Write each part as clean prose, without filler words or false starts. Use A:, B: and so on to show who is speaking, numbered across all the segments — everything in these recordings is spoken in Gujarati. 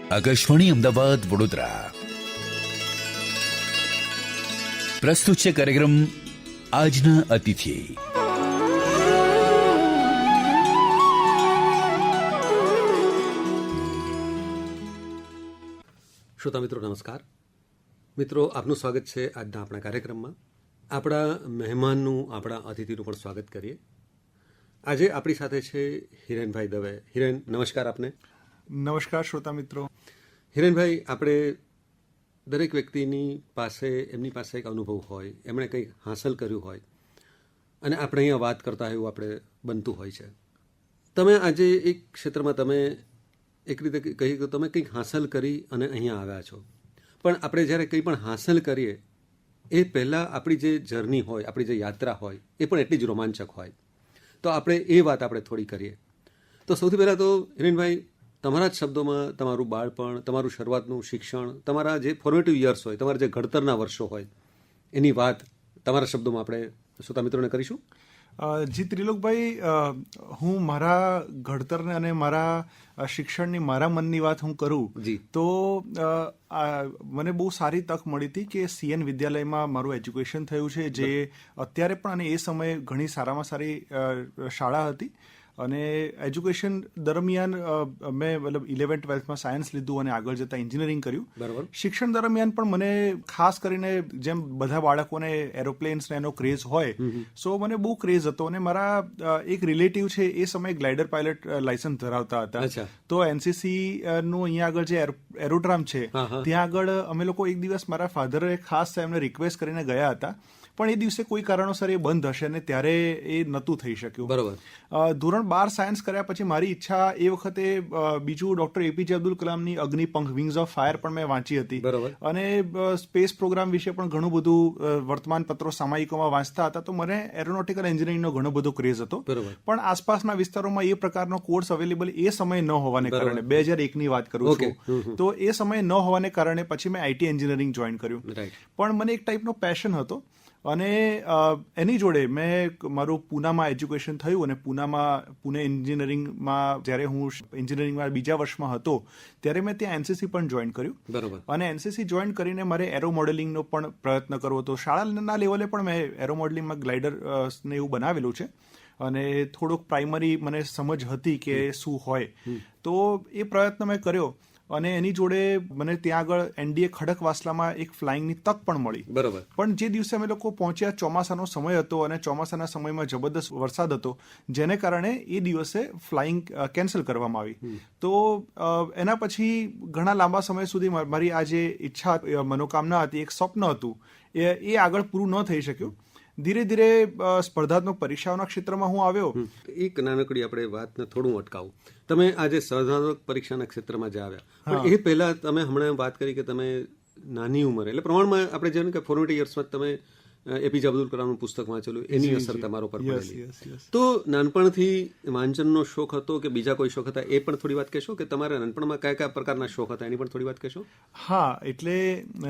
A: આકાશવાણી અમદાવાદ વડોદરા પ્રસ્તુત છે કાર્યક્રમ આજના અતિથિ.
B: શ્રોતા મિત્રો નમસ્કાર. મિત્રો, આપનું સ્વાગત છે આજના આપણા કાર્યક્રમમાં. આપણા મહેમાનનું, આપણા અતિથિનું પણ સ્વાગત કરીએ. આજે આપણી સાથે છે હિરેનભાઈ દવે. હિરેન, નમસ્કાર આપને.
C: નમસ્કાર શ્રોતા મિત્રો.
B: હિરેનભાઈ, આપણે દરેક વ્યક્તિની પાસે એમની પાસે એક અનુભવ હોય, એમણે કંઈક હાંસલ કર્યું હોય અને આપણે અહીંયા વાત કરતા હોય એવું આપણે બનતું હોય છે. તમે આજે એક ક્ષેત્રમાં તમે એક રીતે કહી કે તમે કંઈક હાંસલ કરી અને અહીંયા આવ્યા છો. પણ આપણે જ્યારે કંઈ પણ હાંસલ કરીએ એ પહેલાં આપણી જે જર્ની હોય, આપણી જે યાત્રા હોય એ પણ એટલી જ રોમાંચક હોય. તો આપણે એ વાત આપણે થોડી કરીએ. તો સૌથી પહેલાં તો હિરેનભાઈ, તમારા જ શબ્દોમાં તમારું બાળપણ, તમારું શરૂઆતનું શિક્ષણ, તમારા જે ફોર્મેટિવ યર્સ હોય, તમારા જે ઘડતરના વર્ષો હોય એની વાત તમારા શબ્દોમાં આપણે શ્રોતા મિત્રોને કરીશું.
C: જી ત્રિલોકભાઈ, હું મારા ઘડતરને અને મારા શિક્ષણની, મારા મનની વાત હું કરું તો મને બહુ સારી તક મળી હતી કે CN વિદ્યાલયમાં મારું એજ્યુકેશન થયું છે, જે અત્યારે પણ અને એ સમયે ઘણી સારામાં સારી શાળા હતી. અને એજ્યુકેશન દરમિયાન મેં મતલબ 11-12માં સાયન્સ લીધું અને આગળ જતાં એન્જિનિયરિંગ કર્યું.
B: બરાબર.
C: શિક્ષણ દરમિયાન પણ મને ખાસ કરીને જેમ બધા બાળકોને એરોપ્લેન્સને એનો ક્રેઝ હોય, સો મને બહુ ક્રેઝ હતો. અને મારા એક રિલેટિવ છે, એ સમયે ગ્લાઇડર પાયલટ લાયસન્સ ધરાવતા હતા. તો NCC નું અહીંયા આગળ જે એરોડ્રામ છે ત્યાં આગળ અમે લોકો એક દિવસ મારા ફાધરે ખાસ એમને રિક્વેસ્ટ કરીને ગયા હતા. પણ એ દિવસે કોઈ કારણોસર એ બંધ હશે અને ત્યારે એ નહોતું થઈ શક્યું.
B: બરાબર.
C: ધોરણ 12 સાયન્સ કર્યા પછી મારી ઈચ્છા એ વખતે બીજું ડૉક્ટર APJ અબ્દુલ કલામની અગ્નિપંખ, વિંગ્સ ઓફ ફાયર પણ મેં વાંચી હતી.
B: બરાબર.
C: અને સ્પેસ પ્રોગ્રામ વિશે પણ ઘણું બધું વર્તમાનપત્રો, સામાયિકોમાં વાંચતા હતા. તો મને એરોનોટિકલ એન્જિનિયરિંગનો ઘણો બધો ક્રેઝ હતો. પણ આસપાસના વિસ્તારોમાં એ પ્રકારનો કોર્સ અવેલેબલ એ સમયે ન હોવાને કારણે, 2001ની વાત કરું છું, તો એ સમયે ન હોવાને કારણે પછી મેં IT એન્જિનિયરિંગ જોઈન કર્યું. પણ મને એક ટાઈપનો પેશન હતો. અને એની જોડે મેં મારું પૂનામાં એજ્યુકેશન થયું અને પુણે એન્જિનિયરિંગમાં જ્યારે હું એન્જિનિયરિંગમાં બીજા વર્ષમાં હતો ત્યારે મેં ત્યાં NCC પણ જોઈન કર્યું.
B: બરાબર.
C: અને NCC જોઈન કરીને મારે એરો મોડેલિંગનો પણ પ્રયત્ન કરવો હતો. શાળાના લેવલે પણ મેં એરો મોડેલિંગમાં ગ્લાઇડરને એવું બનાવેલું છે. અને થોડુંક પ્રાઇમરી મને સમજ હતી કે શું હોય, તો એ પ્રયત્ન મેં કર્યો. અને એની જોડે મને ત્યાં આગળ NDA ખડકવાસલામાં એક ફ્લાઇંગની તક પણ મળી.
B: બરાબર.
C: પણ જે દિવસે અમે લોકો પહોંચ્યા, ચોમાસાનો સમય હતો અને ચોમાસાના સમયમાં જબરદસ્ત વરસાદ હતો, જેને કારણે એ દિવસે ફ્લાઇંગ કેન્સલ કરવામાં આવી. તો એના પછી ઘણા લાંબા સમય સુધી મારી આ જે ઈચ્છા, મનોકામના હતી, એક સ્વપ્ન હતું, એ આગળ પૂરું ન થઈ શક્યું. ધીરે ધીરે સ્પર્ધાત્મક પરીક્ષાઓના ક્ષેત્રમાં હું આવ્યો.
B: એક નાનકડી આપણે વાતને થોડું અટકાવું. તમે આજે સ્પર્ધાત્મક પરીક્ષાના ક્ષેત્રમાં જ આવ્યા, પણ એ પહેલા તમે હમણાં વાત કરી કે તમે નાની ઉંમરે, એટલે પ્રમાણમાં આપણે જેમ કે ફોર્મેટિવ યર્સમાં તમે APJ અબ્દુલ કલામનું પુસ્તક વાંચેલું, એની અસર તમારા ઉપર પડેલી. તો નાનપણથી વાંચનનો શોખ હતો કે બીજા કોઈ શોખ હતા, એ પણ થોડી વાત કહેશો કે તમારા નાનપણમાં કયા કયા પ્રકારના શોખ હતા, એની પણ થોડી વાત કહેશો.
C: હા, એટલે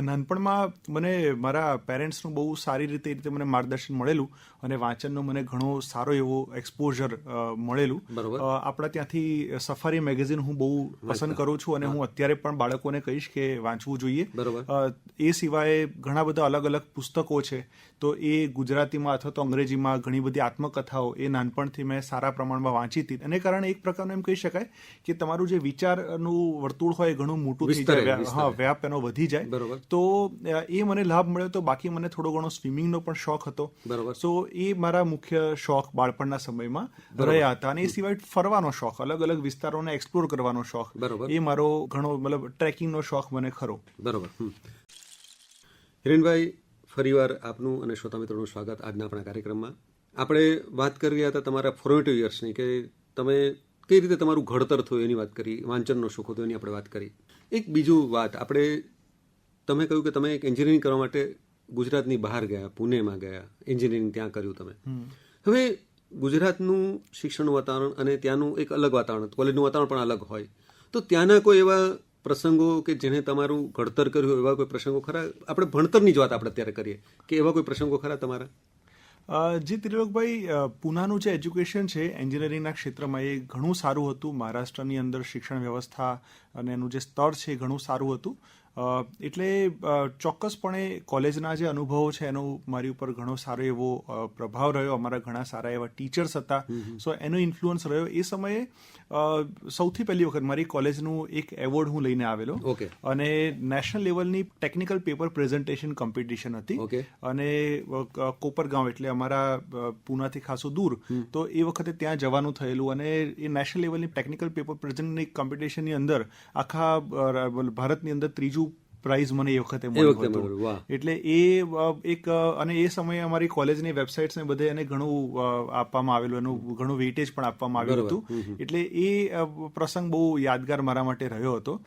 C: નાનપણમાં મને મારા પેરેન્ટ્સનું બહુ સારી રીતે મને માર્ગદર્શન મળેલું અને વાંચનનો મને ઘણો સારો એવો એક્સપોઝર મળેલું. આપણા ત્યાંથી સફારી મેગેઝિન હું બહુ પસંદ કરું છું અને હું અત્યારે પણ બાળકોને કહીશ કે વાંચવું જોઈએ. એ સિવાય ઘણા બધા અલગ અલગ પુસ્તકો છે, તો એ ગુજરાતીમાં અથવા તો અંગ્રેજીમાં ઘણી બધી આત્મકથાઓ એ નાનપણથી મેં સારા પ્રમાણમાં વાંચી હતી. એને કારણે એક પ્રકારનું એમ કહી શકાય કે તમારું જે વિચારનું વર્તુળ હોય ઘણું મોટું થઈ જાય, વ્યાપ એનો વધી જાય. તો એ મને લાભ મળ્યો હતો. બાકી મને થોડો ઘણો સ્વિમિંગનો પણ શોખ હતો. સો એ મારા મુખ્ય શોખ બાળપણના સમયમાં રહ્યા હતા. અને એ સિવાય ફરવાનો શોખ, અલગ અલગ વિસ્તારોને એક્સપ્લોર કરવાનો શોખ, એ મારો ઘણો, મતલબ ટ્રેકિંગનો શોખ મને ખરો.
B: બરોબર. હિરેનભાઈ, ફરીવાર આપનું અને શ્રોતા મિત્રોનું સ્વાગત આજના આપણા કાર્યક્રમમાં. આપણે વાત કરી રહ્યા હતા તમારા ફોર્મેટિવ યર્સની, કે તમે કઈ રીતે તમારું ઘડતર થયું એની વાત કરી, વાંચનનો શોખ હતો એની આપણે વાત કરી. એક બીજું વાત, આપણે તમે કહ્યું કે તમે એક એન્જિનિયરિંગ કરવા માટે ગુજરાતની બહાર ગયા, પુણેમાં ગયા, એન્જિનિયરિંગ ત્યાં કર્યું તમે. હવે ગુજરાતનું શિક્ષણનું વાતાવરણ અને ત્યાંનું એક અલગ વાતાવરણ, કોલેજનું વાતાવરણ પણ અલગ હોય. તો ત્યાંના કોઈ એવા પ્રસંગો કે જેને તમારું ઘડતર કર્યું, એવા કોઈ પ્રસંગો ખરા? આપણે ભણતરની જ વાત આપણે અત્યારે કરીએ, કે એવા કોઈ પ્રસંગો ખરા તમારા?
C: જી ત્રિલોકભાઈ, પૂનાનું જે એજ્યુકેશન છે એન્જિનિયરિંગના ક્ષેત્રમાં એ ઘણું સારું હતું. મહારાષ્ટ્રની અંદર શિક્ષણ વ્યવસ્થા અને એનું જે સ્તર છે એ ઘણું સારું હતું. એટલે ચોક્કસપણે કોલેજના જે અનુભવો છે એનો મારી ઉપર ઘણો સારો એવો પ્રભાવ રહ્યો. અમારા ઘણા સારા એવા ટીચર્સ હતા, સો એનો ઇન્ફ્લુઅન્સ રહ્યો. એ સમયે સૌથી પહેલી વખત મારી કોલેજનું એક એવોર્ડ હું લઈને આવેલો, અને નેશનલ લેવલની ટેકનિકલ પેપર પ્રેઝન્ટેશન કોમ્પિટિશન હતી, અને કોપરગાંવ એટલે અમારા પૂનાથી ખાસું દૂર, તો એ વખતે ત્યાં જવાનું થયેલું. અને એ નેશનલ લેવલની ટેકનિકલ પેપર પ્રેઝન્ટની કોમ્પિટિશનની અંદર આખા ભારતની અંદર ત્રીજું પ્રાઇઝ મને એ વખતે મળ્યું હતું. એટલે એ એક, અને એ સમયે અમારી કોલેજની વેબસાઇટ્સ ને બધે એને ઘણું આપવામાં આવેલું, એનું ઘણું વેઇટેજ પણ આપવામાં આવ્યું હતું. એટલે એ પ્રસંગ બહુ યાદગાર મારા માટે રહ્યો હતો.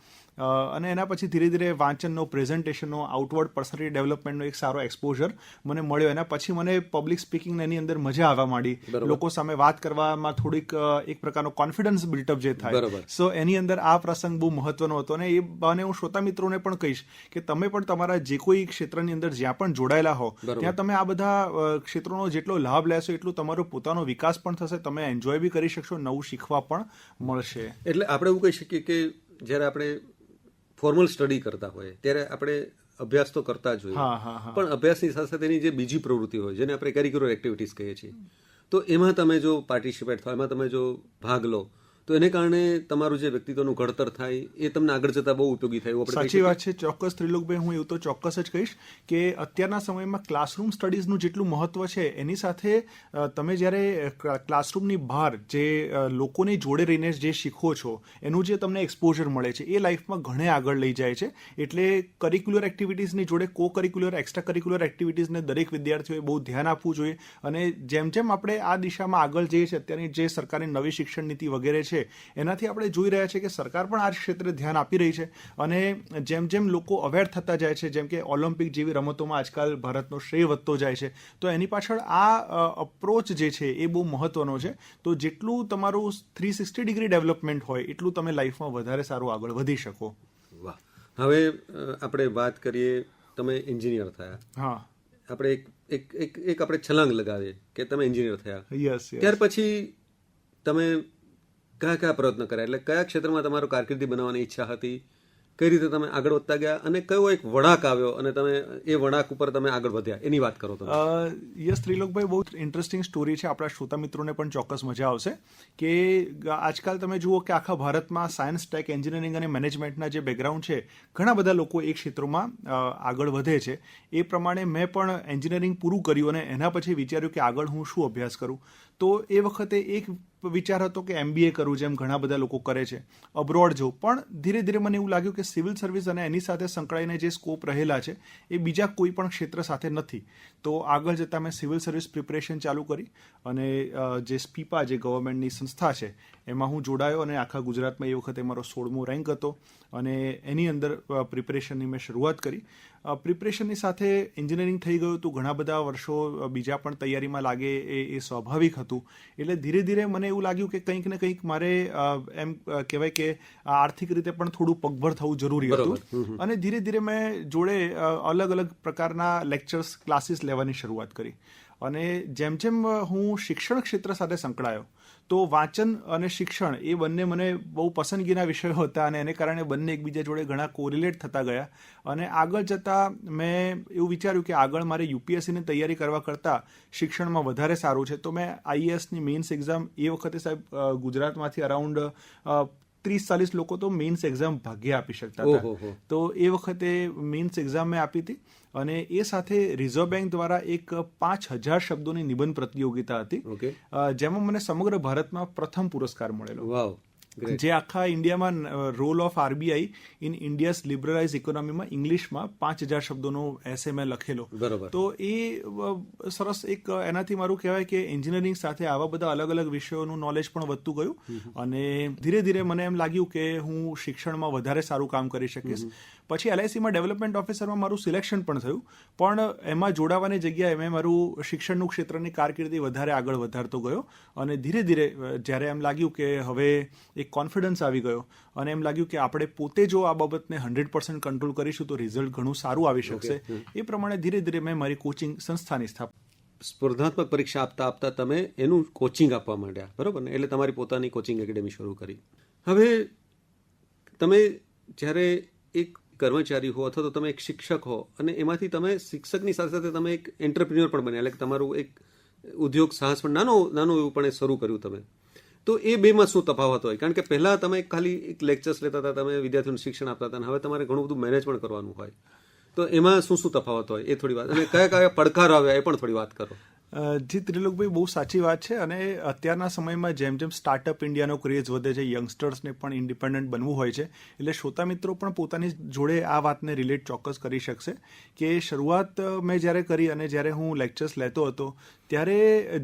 C: અને એના પછી ધીરે ધીરે વાંચનનો, પ્રેઝન્ટેશનનો, આઉટવર્ડ પર્સનાલિટી ડેવલપમેન્ટનો એક સારો એક્સપોઝર મને મળ્યો. એના પછી મને પબ્લિક સ્પીકિંગ એની અંદર મજા આવવા માંડી. લોકો સામે વાત કરવામાં થોડીક એક પ્રકારનો કોન્ફિડન્સ બિલ્ટઅપ જે થાય, સો એની અંદર આ પ્રસંગ બહુ મહત્વનો હતો. અને એ બહાને હું શ્રોતા મિત્રોને પણ કહીશ કે તમે પણ તમારા જે કોઈ ક્ષેત્રની અંદર જ્યાં પણ જોડાયેલા હો ત્યાં તમે આ બધા ક્ષેત્રોનો જેટલો લાભ લેશો એટલું તમારો પોતાનો વિકાસ પણ થશે, તમે એન્જોય બી કરી શકશો, નવું શીખવા પણ મળશે.
B: એટલે આપણે એવું કહી શકીએ કે જ્યારે આપણે ફોર્મલ સ્ટડી કરતા હોય ત્યારે આપણે અભ્યાસ તો કરતા જ હોઈએ, પણ અભ્યાસની સાથે સાથે એની જે બીજી પ્રવૃત્તિ હોય જેને આપણે કેરિક્યુલર એક્ટિવિટીઝ કહીએ છીએ, તો એમાં તમે જો પાર્ટિસિપેટ થાવ, એમાં તમે જો ભાગ લો, તો એને કારણે તમારું જે વ્યક્તિત્વનું ઘડતર થાય એ તમને આગળ જતા બહુ ઉપયોગી થાય.
C: સાચી વાત છે, ચોક્કસ ત્રિલોકભાઈ. હું એવું તો ચોક્કસ જ કહીશ કે અત્યારના સમયમાં ક્લાસરૂમ સ્ટડીઝનું જેટલું મહત્વ છે એની સાથે તમે જ્યારે ક્લાસરૂમની બહાર જે લોકોની જોડે રહીને જે શીખો છો એનું જે તમને એક્સપોઝર મળે છે એ લાઈફમાં ઘણે આગળ લઈ જાય છે. એટલે કરિક્યુલર એક્ટિવિટીઝની જોડે કો કરિક્યુલર, એક્સ્ટ્રા કરિક્યુલર એક્ટિવિટીઝને દરેક વિદ્યાર્થીઓએ બહુ ધ્યાન આપવું જોઈએ. અને જેમ જેમ આપણે આ દિશામાં આગળ જઈએ છીએ, અત્યારની જે સરકારની નવી શિક્ષણ નીતિ વગેરે છે એનાથી આપણે જોઈ રહ્યા છીએ કે સરકાર પણ આ ક્ષેત્રે ધ્યાન આપી રહી છે. અને જેમ જેમ લોકો અવેર થતા જાય છે, જેમ કે ઓલિમ્પિક જેવી રમતોમાં આજકાલ ભારતનો શ્રેય વધતો જાય છે, તો એની પાછળ આ અપ્રોચ જે છે એ બહુ મહત્વનો છે. તો જેટલું તમારું 360 ડિગ્રી ડેવલપમેન્ટ હોય એટલું તમે લાઈફમાં વધારે સારું આગળ વધી શકો.
B: વાહ. હવે આપણે વાત કરીએ, તમે એન્જિનિયર થયા.
C: હા,
B: આપણે એક આપણે છલાંગ લગાવીએ કે તમે એન્જિનિયર થયા.
C: યસ.
B: ત્યાર પછી તમે કયા પ્રયત્ન કર્યા, એટલે કયા ક્ષેત્રમાં તમારો કારકિર્દી બનાવવાની ઈચ્છા હતી, કઈ રીતે તમે આગળ વધતા ગયા, અને કયો એક વળાંક આવ્યો અને તમે એ વળાંક ઉપર તમે આગળ વધ્યા, એની વાત કરો તમે.
C: યસ ત્રિલોકભાઈ, બહુ ઇન્ટરેસ્ટિંગ સ્ટોરી છે. આપણા શ્રોતા મિત્રોને પણ ચોક્કસ મજા આવશે કે આજકાલ તમે જુઓ કે આખા ભારતમાં સાયન્સ, ટેક, એન્જિનિયરિંગ અને મેનેજમેન્ટના જે બેકગ્રાઉન્ડ છે, ઘણા બધા લોકો એ ક્ષેત્રોમાં આગળ વધે છે. એ પ્રમાણે મેં પણ એન્જિનિયરિંગ પૂરું કર્યું અને એના પછી વિચાર્યું કે આગળ હું શું અભ્યાસ કરું. તો એ વખતે એક વિચાર હતો કે MBA કરું, જેમ ઘણા બધા લોકો કરે છે, અબ્રોડ જવું. પણ ધીરે ધીરે મને એવું લાગ્યું કે સિવિલ સર્વિસ અને એની સાથે સંકળાઈને જે સ્કોપ રહેલા છે એ બીજા કોઈ પણ ક્ષેત્ર સાથે નથી. તો આગળ જતાં મેં સિવિલ સર્વિસ પ્રિપરેશન ચાલુ કરી અને જે સ્પીપા, જે ગવર્મેન્ટની સંસ્થા છે, એમાં હું જોડાયો. અને આખા ગુજરાતમાં એ વખતે મારો 16મો રેન્ક હતો અને એની અંદર પ્રિપરેશનની મેં શરૂઆત કરી. પ્રિપરેશનની સાથે એન્જિનિયરિંગ થઈ ગયું હતું. ઘણા બધા વર્ષો બીજા પણ તૈયારીમાં લાગે એ સ્વાભાવિક હતું. એટલે ધીરે ધીરે મને એવું લાગ્યું કે કંઈક ને કંઈક મારે એમ કહેવાય કે આર્થિક રીતે પણ થોડું પગભર થવું જરૂરી હતું. અને ધીરે ધીરે મેં જોડે અલગ અલગ પ્રકારના લેક્ચર્સ, ક્લાસીસ લેવાની શરૂઆત કરી. અને જેમ જેમ હું શિક્ષણ ક્ષેત્ર સાથે સંકળાયો તો વાંચન અને શિક્ષણ એ બંને મને બહુ પસંદગીના વિષયો હતા અને એને કારણે બંને એકબીજા જોડે ઘણા કોરિલેટ થતા ગયા. અને આગળ જતાં મેં એવું વિચાર્યું કે આગળ મારે UPSCની તૈયારી કરવા કરતાં શિક્ષણમાં વધારે સારું છે. તો મેં IASની મેઇન્સ એક્ઝામ, એ વખતે સાહેબ ગુજરાતમાંથી અરાઉન્ડ 30-40 લોકો તો મેઇન્સ એક્ઝામ ભાગ્યે આપી શકતા હતા. તો એ વખતે મેઇન્સ એક્ઝામ મેં આપી હતી. અને એ સાથે રિઝર્વ બેંક દ્વારા એક 5000 શબ્દોની નિબંધ પ્રતિયોગિતા હતી, જેમાં મને સમગ્ર ભારતમાં પ્રથમ પુરસ્કાર મળેલો. જે આખા ઇન્ડિયામાં role of RBI in India's liberalise ઇકોનોમીમાં ઇંગ્લિશમાં 5000 શબ્દોનો એસે મેં લખેલો. તો એ સરસ એક એનાથી મારું કહેવાય કે એન્જિનિયરિંગ સાથે આવા બધા અલગ અલગ વિષયોનું નોલેજ પણ વધતું ગયું. અને ધીરે ધીરે મને એમ લાગ્યું કે હું શિક્ષણમાં વધારે સારું કામ કરી શકીશ. પછી LICમાં ડેવલપમેન્ટ ઓફિસરમાં મારું સિલેક્શન પણ થયું, પણ એમાં જોડાવાની જગ્યાએ મેં મારું શિક્ષણનું ક્ષેત્રની કારકિર્દી વધારે આગળ વધારતો ગયો. અને ધીરે ધીરે જ્યારે એમ લાગ્યું કે હવે એક કોન્ફિડન્સ આવી ગયો અને એમ લાગ્યું કે આપણે પોતે જો આ બાબતને 100% કંટ્રોલ કરીશું તો રિઝલ્ટ ઘણું સારું આવી શકશે. એ પ્રમાણે ધીરે ધીરે મેં મારી કોચિંગ સંસ્થાની સ્થાપના.
B: સ્પર્ધાત્મક પરીક્ષા આપતા તમે એનું કોચિંગ આપવા માંડ્યા, બરોબર ને? એટલે તમારી પોતાની કોચિંગ એકેડેમી શરૂ કરી. હવે તમે જ્યારે એક કર્મચારી હો અથવા તો તમે એક શિક્ષક હો અને એમાંથી તમે શિક્ષકની સાથે સાથે તમે એક એન્ટરપ્રિન્યોર પણ બન્યા, એટલે કે તમારું એક ઉદ્યોગ સાહસ પણ નાનું એવું પણ શરૂ કર્યું તમે, તો એ બેમાં શું તફાવત હોય? કારણ કે પહેલાં તમે ખાલી એક લેક્ચર્સ લેતા હતા, તમે વિદ્યાર્થીઓને શિક્ષણ આપતા હતા, અને હવે તમારે ઘણું બધું મેનેજ પણ કરવાનું હોય, તો એમાં શું તફાવત હોય એ થોડી વાત, અને કયા કયા પડકારો આવ્યા એ પણ થોડી વાત કરો.
C: જી ત્રિલોકભાઈ, બહુ સાચી વાત છે. અને અત્યારના સમયમાં જેમ જેમ સ્ટાર્ટઅપ ઇન્ડિયાનો ક્રેઝ વધે છે, યંગસ્ટર્સને પણ ઇન્ડિપેન્ડન્ટ બનવું હોય છે, એટલે શ્રોતા મિત્રો પણ પોતાની જોડે આ વાતને રિલેટ ચોક્કસ કરી શકશે કે શરૂઆત મેં જ્યારે કરી અને જ્યારે હું લેક્ચર્સ લેતો હતો ત્યારે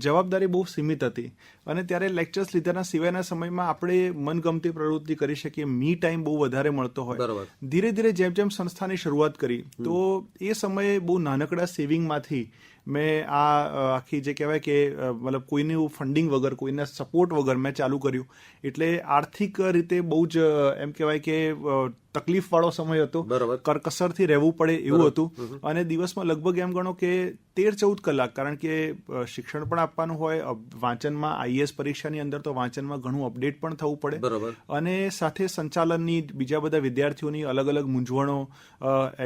C: જવાબદારી બહુ સીમિત હતી, અને ત્યારે લેક્ચર્સ લીધાના સિવાયના સમયમાં આપણે મનગમતી પ્રવૃત્તિ કરી શકીએ, મી ટાઈમ બહુ વધારે મળતો હોય. ધીરે ધીરે જેમ જેમ સંસ્થાની શરૂઆત કરી તો એ સમયે બહુ નાનકડા સેવિંગમાંથી મેં આખી જે કહેવાય કે મતલબ કોઈનું ફંડિંગ વગર, કોઈના સપોર્ટ વગર મેં ચાલુ કર્યું. એટલે આર્થિક રીતે બહુ જ એમ કહેવાય કે તકલીફવાળો સમય હતો, કરકસરથી રહેવું પડે એવું હતું. અને દિવસમાં લગભગ એમ ગણો કે 13-14 કલાક, કારણ કે શિક્ષણ પણ આપવાનું હોય, વાંચનમાં આઈએએસ પરીક્ષાની અંદર તો વાંચનમાં ઘણું અપડેટ પણ થવું પડે, અને સાથે સંચાલનની બીજા બધા વિદ્યાર્થીઓની અલગ અલગ મૂંઝવણો,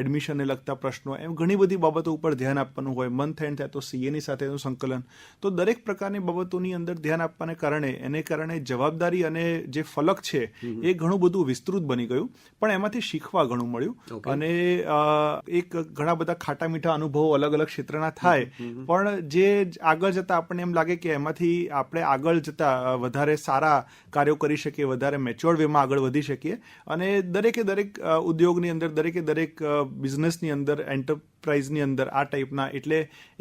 C: એડમિશનને લગતા પ્રશ્નો, એમ ઘણી બધી બાબતો ઉપર ધ્યાન આપવાનું હોય. મંથ એન્ડ થાય તો સીએની સાથેનું સંકલન, તો દરેક પ્રકારની બાબતોની અંદર ધ્યાન આપવાને કારણે જવાબદારી અને જે ફલક છે એ ઘણું બધું વિસ્તૃત બની ગયું. પણ એમાંથી શીખવા ઘણું મળ્યું, અને એક ઘણા બધા ખાટા મીઠા અનુભવો અલગ અલગ ક્ષેત્રના થાય, પણ જે આગળ જતા આપણને એમ લાગે કે એમાંથી આપણે આગળ જતા વધારે સારા કાર્યો કરી શકીએ, વધારે મેચ્યોર્ડ વેમાં આગળ વધી શકીએ. અને દરેક ઉદ્યોગની અંદર, દરેક બિઝનેસની અંદર, એન્ટરપ્રાઇઝની અંદર આ ટાઈપના, એટલે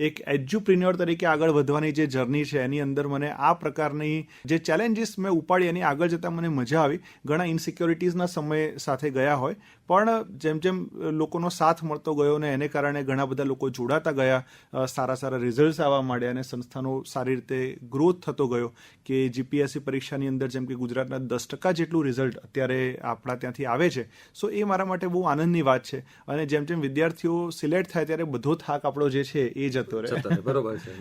C: એક એજ્યુપ્રિન્યોર તરીકે આગળ વધવાની જે જર્ની છે એની અંદર મને આ પ્રકારની જે ચેલેન્જીસ મેં ઉપાડી એની આગળ જતાં મને મજા આવી. ઘણા ઇનસિક્યોરિટીઝના સમય સાથે ગયા હોય, પણ જેમ જેમ લોકોનો સાથ મળતો ગયો ને એને કારણે ઘણા બધા લોકો જોડાતા ગયા, સારા રિઝલ્ટ્સ આવવા માંડ્યા, અને સંસ્થાનો સારી રીતે ગ્રોથ થતો ગયો. કે જીપીએસસી પરીક્ષાની અંદર જેમ કે ગુજરાતના 10% જેટલું રિઝલ્ટ અત્યારે આપણા ત્યાંથી આવે છે. સો એ મારા માટે બહુ આનંદની વાત છે. અને જેમ જેમ વિદ્યાર્થીઓ સિલેક્ટ થાય ત્યારે બધો થાક આપણો જે છે એ જતો રહે.
B: બરોબર છે.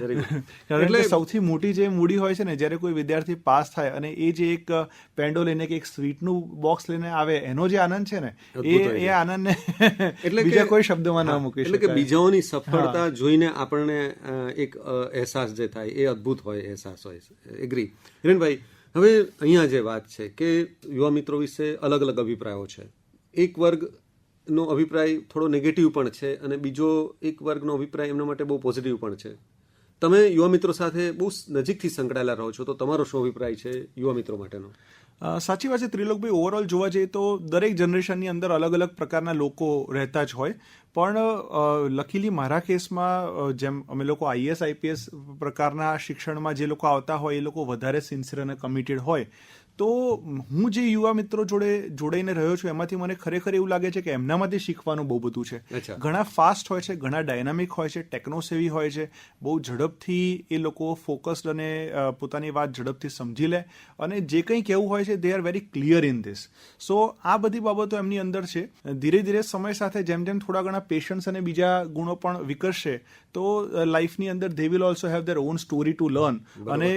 C: એટલે સૌથી મોટી જે મૂડી હોય છે ને, જ્યારે કોઈ વિદ્યાર્થી પાસ થાય અને એ જે એક પેન્ડો લઈને કે એક સ્વીટનું બોક્સ લઈને આવે, એનો જે આનંદ છે ને, એ આનંદને એટલે બીજા કોઈ શબ્દમાં ના મૂકી શકાય.
B: એટલે કે બીજાઓની સફળતા જોઈને આપણને એક અહેસાસ જે થાય એ અદ્ભુત હોય, અહેસાસ હોય. એગ્રી હિરેનભાઈ. હવે અહીંયા જે વાત છે કે યુવા મિત્રો વિશે અલગ અલગ અભિપ્રાયો છે. એક વર્ગનો અભિપ્રાય થોડો નેગેટિવ પણ છે, અને બીજો એક વર્ગનો અભિપ્રાય એમના માટે બહુ પોઝિટિવ પણ છે. તમે યુવા મિત્રો સાથે બહુ નજીકથી સંકળાયેલા રહો છો, તો તમારો શું અભિપ્રાય છે યુવા મિત્રો માટેનો?
C: સાચી વાત છે ત્રિલોકભાઈ. ઓવરઓલ જોવા જઈએ તો દરેક જનરેશનની અંદર અલગ અલગ પ્રકારના લોકો રહેતા જ હોય, પણ લકીલી મારા કેસમાં જેમ અમે લોકો આઈએએસ આઈપીએસ પ્રકારના શિક્ષણમાં જે લોકો આવતા હોય એ લોકો વધારે સિન્સિયર અને કમિટેડ હોય. તો હું જે યુવા મિત્રો જોડે જોડાઈને રહ્યો છું એમાંથી મને ખરેખર એવું લાગે છે કે એમનામાંથી શીખવાનું બહુ બધું છે. ઘણા ફાસ્ટ હોય છે, ઘણા ડાયનામિક હોય છે, ટેકનોસેવી હોય છે, બહુ ઝડપથી એ લોકો ફોકસ્ડ અને પોતાની વાત ઝડપથી સમજી લે, અને જે કંઈ કહેવું હોય છે they are very clear in this. So આ બધી બાબતો એમની અંદર છે. ધીરે ધીરે સમય સાથે જેમ જેમ થોડા ઘણા પેશન્સ અને બીજા ગુણો પણ વિકસશે તો લાઈફની અંદર they will also have there on story to learn. અને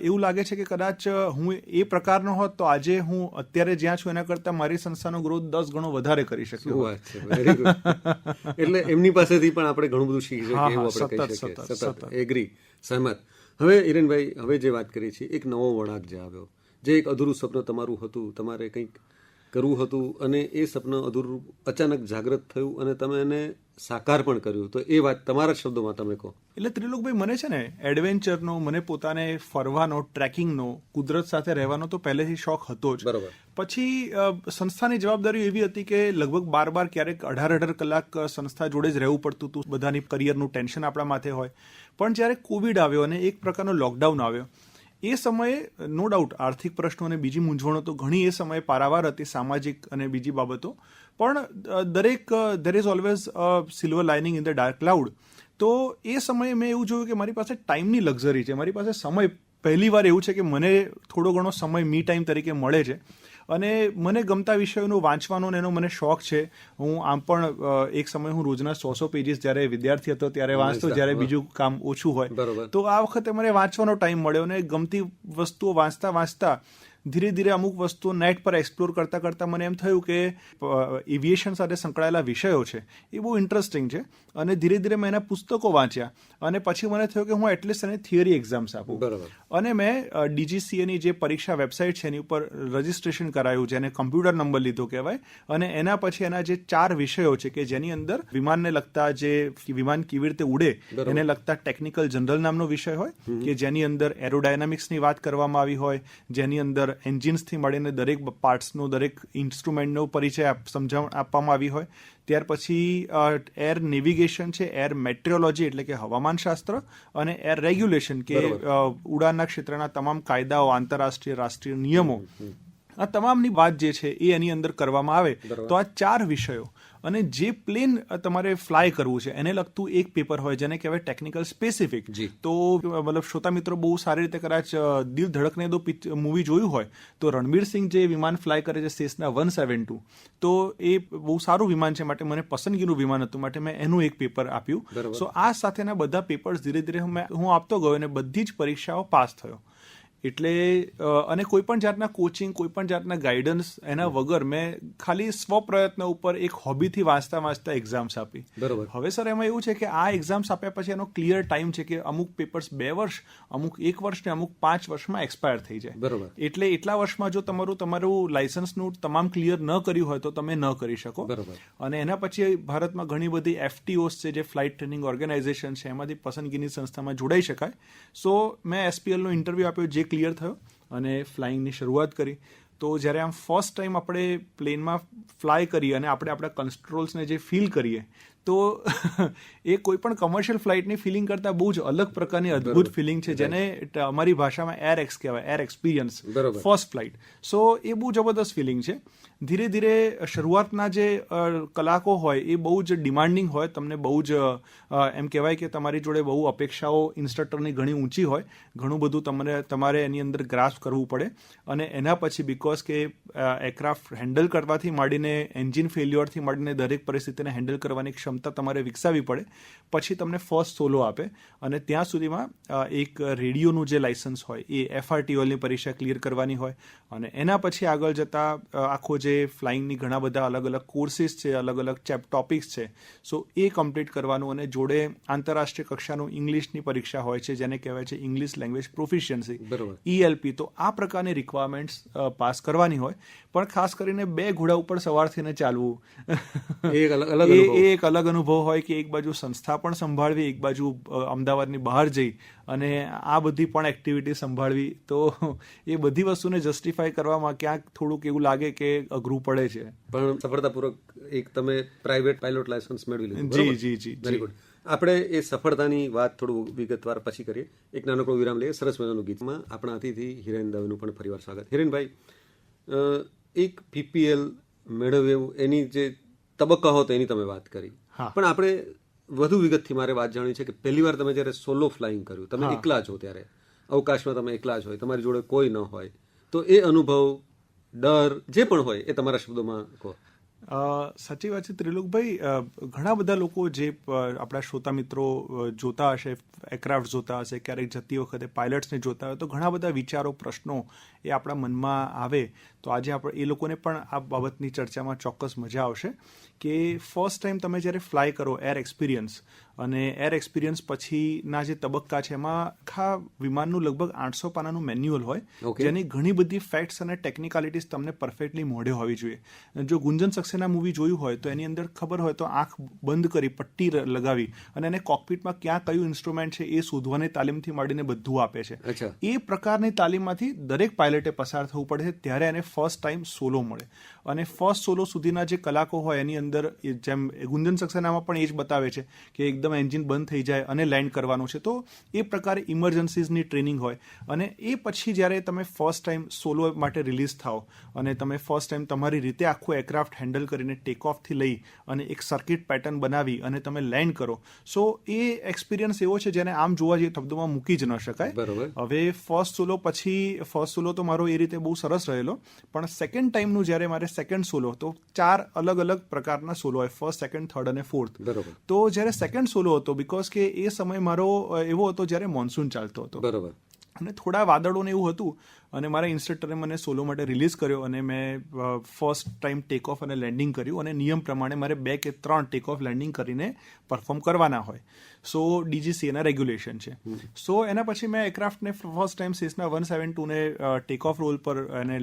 C: એવું લાગે છે કે કદાચ હું એ પ્રકાર હોત તો આજે હું અત્યારે જ્યાં છું એના કરતા મારી સંસ્થાનો ગ્રોથ 10 ગણો વધારે કરી શક્યો.
B: એટલે એમની પાસેથી પણ આપણે ઘણું બધું શીખી શકીએ એવું આપણે કહી શકીએ. સતત એગ્રી, સહમત. હવે હિરેનભાઈ, હવે જે વાત કરી છે, એક નવો વળાંક જે આવ્યો, જે એક અધૂરું સપનું તમારું હતું, તમારે કંઈક કરવું હતું, અને એ સપનું અધૂરું અચાનક જાગૃત થયું અને તમે એને સાકાર પણ કર્યું. તો એ વાત તમારા શબ્દોમાં તમે કહો.
C: એટલે ત્રિલોકભાઈ, મને છે ને એડવેન્ચરનો, મને પોતાને ફરવાનો, ટ્રેકિંગનો, કુદરત સાથે રહેવાનો તો પહેલેથી શોખ હતો જ.
B: બરાબર.
C: પછી સંસ્થાની જવાબદારી એવી હતી કે લગભગ 12 ક્યારેક 18 કલાક સંસ્થા જોડે જ રહેવું પડતું હતું. બધાની કરિયરનું ટેન્શન આપણા માથે હોય. પણ જ્યારે કોવિડ આવ્યો અને એક પ્રકારનો લોકડાઉન આવ્યો, એ સમયે નો ડાઉટ આર્થિક પ્રશ્નો અને બીજી મૂંઝવણો તો ઘણી એ સમયે પારાવાર હતી, સામાજિક અને બીજી બાબતો. પણ there is always a silver lining in the dark cloud. તો એ સમયે મેં એવું જોયું કે મારી પાસે ટાઈમની લક્ઝરી છે, મારી પાસે સમય પહેલી વાર એવું છે કે મને થોડો ઘણો સમય મી ટાઈમ તરીકે મળે છે અને મને ગમતા વિષયોનું વાંચવાનો એનો મને શોખ છે. હું આમ પણ એક સમય હું રોજના 100 પેજીસ જ્યારે વિદ્યાર્થી હતો ત્યારે વાંચતો, જ્યારે બીજું કામ ઓછું હોય. તો આ વખતે મને વાંચવાનો ટાઈમ મળ્યો અને ગમતી વસ્તુઓ વાંચતા ધીરે ધીરે અમુક વસ્તુઓ નેટ પર એક્સપ્લોર કરતાં કરતાં મને એમ થયું કે એવિએશન સાથે સંકળાયેલા વિષયો છે એ બહુ ઇન્ટરેસ્ટિંગ છે અને ધીરે ધીરે મેં એના પુસ્તકો વાંચ્યા અને પછી મને થયું કે હું એટલીસ્ટ એને થિયરી એક્ઝામ્સ આપું. અને મેં DGCAની જે પરીક્ષા વેબસાઇટ છે એની ઉપર રજિસ્ટ્રેશન કરાયું, જેને કમ્પ્યુટર નંબર લીધો કહેવાય. અને એના પછી એના જે 4 વિષયો છે કે જેની અંદર વિમાનને લગતા, જે વિમાન કેવી રીતે ઉડે એને લગતા ટેકનિકલ જનરલ નામનો વિષય હોય કે જેની અંદર એરોડાયનામિક્સની વાત કરવામાં આવી હોય, જેની અંદર એન્જિન્સથી મળીને દરેક પાર્ટ્સનો, દરેક ઇન્સ્ટ્રુમેન્ટનો પરિચય સમજણ આપવામાં આવી હોય. ત્યાર પછી એર નેવિગેશન છે, એર મેટ્રિયોલોજી એટલે કે હવામાનશાસ્ત્ર, અને એર રેગ્યુલેશન કે ઉડાનના ક્ષેત્રના તમામ કાયદાઓ, આંતરરાષ્ટ્રીય, રાષ્ટ્રીય નિયમો, આ તમામની વાત જે છે એ એની અંદર કરવામાં આવે. તો આ 4 વિષયો અને જે પ્લેન તમારે ફ્લાય કરવું છે એને લગતું એક પેપર હોય જેને કહેવાય ટેકનિકલ સ્પેસિફિક. તો મતલબ શ્રોતા મિત્રો બહુ સારી રીતે કદાચ દિલ ધડકને દો મૂવી જોયું હોય તો રણબીર સિંહ જે વિમાન ફ્લાય કરે છે સેસના 172, તો એ બહુ સારું વિમાન છે, માટે મને પસંદગીનું વિમાન હતું, માટે મેં એનું એક પેપર આપ્યું. સો આ સાથેના બધા પેપર્સ ધીરે ધીરે હું આપતો ગયો અને બધી જ પરીક્ષાઓ પાસ થયો. એટલે અને કોઈ પણ જાતના કોચિંગ, કોઈ પણ જાતના ગાઈડન્સ એના વગર મેં ખાલી સ્વપ્રયત્ન ઉપર એક હોબીથી વાંચતા એક્ઝામ્સ આપી. હવે સર એમાં એવું છે કે આ એક્ઝામ્સ આપ્યા પછી એનો ક્લિયર ટાઈમ છે કે અમુક પેપર્સ 2 વર્ષ, અમુક 1 વર્ષ ને અમુક 5 વર્ષમાં એક્સપાયર થઈ જાય. એટલે એટલા વર્ષમાં જો તમારું લાયસન્સનું તમામ ક્લિયર ન કર્યું હોય તો તમે ન કરી શકો. અને એના પછી ભારતમાં ઘણી બધી FTOs છે, જે ફ્લાઇટ ટ્રેનિંગ ઓર્ગેનાઇઝેશન છે, એમાંથી પસંદગીની સંસ્થામાં જોડાઈ શકાય. સો મેં SPLનો ઇન્ટરવ્યૂ આપ્યો, જે ક્લિયર થયો અને ફ્લાઇંગની શરૂઆત કરી. તો જ્યારે આમ ફર્સ્ટ ટાઈમ આપણે પ્લેનમાં ફ્લાય કરીએ અને આપણે આપણા કંટ્રોલ્સને જે ફીલ કરીએ તો એ કોઈ પણ કમર્શિયલ ફ્લાઇટની ફિલિંગ કરતાં બહુ જ અલગ પ્રકારની અદ્ભુત ફિલિંગ છે, જેને અમારી ભાષામાં એરએક્સ કહેવાય, એર એક્સપિરિયન્સ, ફર્સ્ટ ફ્લાઇટ. સો એ બહુ જબરદસ્ત ફિલિંગ છે. ધીરે ધીરે શરૂઆતના જે કલાકો હોય એ બહુ જ ડિમાન્ડિંગ હોય, તમને બહુ જ એમ કહેવાય કે તમારી જોડે બહુ અપેક્ષાઓ ઇન્સ્ટ્રક્ટરની ઘણી ઊંચી હોય, ઘણું બધું તમારે એની અંદર ગ્રાસ્પ કરવું પડે. અને એના પછી બીકોઝ કે એરક્રાફ્ટ હેન્ડલ કરવાથી માંડીને એન્જિન ફેલ્યોરથી માંડીને દરેક પરિસ્થિતિને હેન્ડલ કરવાની ક્ષમતા તમારે વિકસાવવી પડે. પછી તમને ફર્સ્ટ સોલો આપે અને ત્યાં સુધીમાં એક રેડિયોનું જે લાયસન્સ હોય એ FRTOLની પરીક્ષા ક્લિયર કરવાની હોય. અને એના પછી આગળ જતાં આખો જે ફ્લાઇંગની ઘણા બધા અલગ અલગ કોર્સિસ છે, અલગ અલગ ટોપિક્સ છે, સો એ કમ્પ્લીટ કરવાનું. અને જોડે આંતરરાષ્ટ્રીય કક્ષાનું ઇંગ્લિશની પરીક્ષા હોય છે જેને કહેવાય છે ઇંગ્લિશ લેંગ્વેજ પ્રોફિશિયન્સી, ELP. તો આ પ્રકારની રિક્વાયરમેન્ટ્સ પાસ કરવાની હોય. પણ ખાસ કરીને 2 ઘોડા ઉપર સવાર થઈને ચાલવું એ એક અલગ અનુભવ હોય કે એક બાજુ સંસ્થા પણ સંભાળવી, એક બાજુ અમદાવાદની બહાર જઈ અને આ બધી પણ એક્ટિવિટી સંભાળવી. તો એ બધી વસ્તુને જસ્ટિફાય કરવામાં ક્યાંક થોડુંક એવું લાગે કે અઘરું પડે છે.
B: પણ સફળતાપૂર્વક એક તમે પ્રાઇવેટ પાયલોટ લાયસન્સ મેળવી લીધું.
C: જી.
B: Very good. આપણે એ સફળતાની વાત થોડું વિગતવાર પછી કરીએ. એક નાનકડો વિરામ લઈએ. સરસ મજાનું ગીતમાં આપણા અતિથિ હિરેન દવેનું પણ ફરીવાર સ્વાગત. હિરેનભાઈ, એક PPL મેળવ્યું એની જે તબક્કા હતો એની તમે વાત કરી, પણ આપણે વધુ વિગતથી મારે વાત જાણવી છે કે પહેલી વાર તમે જ્યારે સોલો ફ્લાઇંગ કર્યું, તમે એકલા છો, ત્યારે અવકાશમાં તમે એકલા જ હોય, તમારી જોડે કોઈ ન હોય, તો એ અનુભવ, ડર જે પણ હોય એ તમારા શબ્દોમાં કહો.
C: સાચી વાત છે ત્રિલોકભાઈ. ઘણા બધા લોકો જે આપણા શ્રોતા મિત્રો જોતા હશે, એરક્રાફ્ટ જોતા હશે, ક્યારેક જતી વખતે પાયલટ્સને જોતા હોય, તો ઘણા બધા વિચારો, પ્રશ્નો એ આપણા મનમાં આવે. તો આજે આપણે એ લોકોને પણ આ બાબતની ચર્ચામાં ચોક્કસ મજા આવશે કે ફર્સ્ટ ટાઈમ તમે જ્યારે ફ્લાય કરો, એર એક્સપિરિયન્સ, અને એર એક્સપિરિયન્સ પછીના જે તબક્કા છે એમાં આખા વિમાનનું લગભગ 800 પાનાનું મેન્યુઅલ હોય, જેની ઘણી બધી ફેક્ટ્સ અને ટેકનિકાલિટીઝ તમને પરફેક્ટલી મોઢે હોવી જોઈએ. જો ગુંજન સક્સેના મૂવી જોયું હોય તો એની અંદર ખબર હોય તો આંખ બંધ કરી પટ્ટી લગાવી અને એને કોકપિટમાં ક્યાં કયું ઇન્સ્ટ્રુમેન્ટ છે એ શોધવાની તાલીમથી માંડીને બધું આપે છે. એ પ્રકારની તાલીમમાંથી દરેક પાયલટે પસાર થવું પડે છે, ત્યારે એને ફર્સ્ટ ટાઈમ સોલો મળે. અને ફર્સ્ટ સોલો સુધીના જે કલાકો હોય એની અંદર જેમ ગુંજન સક્સેનામાં પણ એ જ બતાવે છે કે એકદમ એકદમ એન્જિન બંધ થઈ જાય અને લેન્ડ કરવાનું છે. તો એ પ્રકારે ઇમરજન્સીઝની ટ્રેનિંગ હોય. અને એ પછી જ્યારે તમે ફર્સ્ટ ટાઈમ સોલો માટે રિલીઝ થાઓ અને તમે ફર્સ્ટ ટાઈમ તમારી રીતે આખું એરક્રાફ્ટ હેન્ડલ કરીને ટેક ઓફથી લઈ અને એક સર્કિટ પેટર્ન બનાવી અને તમે લેન્ડ કરો, સો એ એક્સપિરિયન્સ એવો છે જેને આમ જોવા જઈએ શબ્દોમાં મૂકી જ ન શકાય. હવે ફર્સ્ટ સોલો તો મારો એ રીતે બહુ સરસ રહેલો, પણ સેકન્ડ ટાઈમનું જ્યારે મારે સેકન્ડ સોલો, તો 4 અલગ અલગ પ્રકારના સોલો હોય, ફર્સ્ટ, સેકન્ડ, થર્ડ અને ફોર્થ. તો જ્યારે સેકન્ડ સોલો હતો, બીકોઝ કે એ સમય મારો એવો હતો જ્યારે મોન્સૂન ચાલતો હતો અને થોડા વાદળોને એવું હતું, અને મારા ઇન્સ્ટ્રક્ટરે મને સોલો માટે રિલીઝ કર્યો અને મેં ફર્સ્ટ ટાઈમ ટેક ઓફ અને લેન્ડિંગ કર્યું. અને નિયમ પ્રમાણે મારે 2 કે 3 ટેક ઓફ લેન્ડિંગ કરીને પરફોર્મ કરવાના હોય. સો DGCA ના રેગ્યુલેશન છે. સો એના પછી મેં એરક્રાફ્ટને ફર્સ્ટ ટાઈમ સેસના 172 ને ટેક ઓફ રોલ પર અને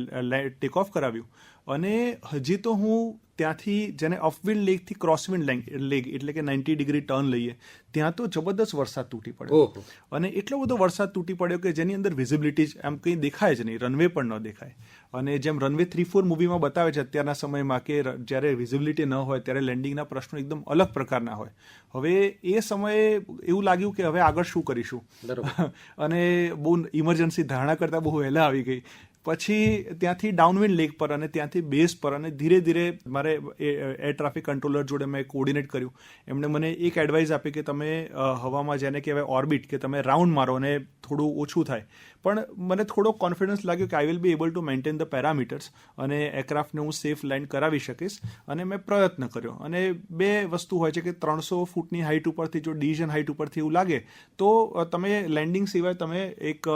C: ટેક ઓફ કરાવ્યું. અને હજી તો હું ત્યાંથી જેને અપવિન્ડ લેગથી ક્રોસવિન્ડ લેગ એટલે કે 90 ડિગ્રી ટર્ન લઈએ, ત્યાં તો જબરદસ્ત વરસાદ તૂટી પડ્યો. અને એટલો બધો વરસાદ તૂટી પડ્યો કે જેની અંદર વિઝિબિલિટી જ એમ કંઈ દેખાય જ નહીં, રનવે પણ ન દેખાય. અને જેમ રનવે 3-4 મૂવીમાં બતાવે છે અત્યારના સમયમાં કે જ્યારે વિઝિબિલિટી ન હોય ત્યારે લેન્ડિંગના પ્રશ્નો એકદમ અલગ પ્રકારના હોય. હવે એ સમયે એવું લાગ્યું કે હવે આગળ શું કરીશું, અને બહુ ઇમરજન્સી ધારણા કરતાં બહુ વહેલા આવી ગઈ. પછી ત્યાંથી ડાઉનવિન્ડ લેગ પર અને ત્યાંથી બેઝ પર અને ધીરે ધીરે મારે એર ટ્રાફિક કંટ્રોલર જોડે મેં કોર્ડિનેટ કર્યું. એમણે મને એક એડવાઇસ આપી કે તમે હવામાં જેને કહેવાય ઓર્બિટ, કે તમે રાઉન્ડ મારો અને થોડું ઓછું થાય. પણ મને થોડો કોન્ફિડન્સ લાગ્યો કે I will be able to maintain the parameters અને એરક્રાફ્ટને હું સેફ લેન્ડ કરાવી શકીશ. અને મેં પ્રયત્ન કર્યો. અને 2 વસ્તુ હોય છે કે 300 ફૂટની હાઇટ ઉપરથી જો ડિવિઝન હાઇટ ઉપરથી એવું લાગે તો તમે લેન્ડિંગ સિવાય તમે એક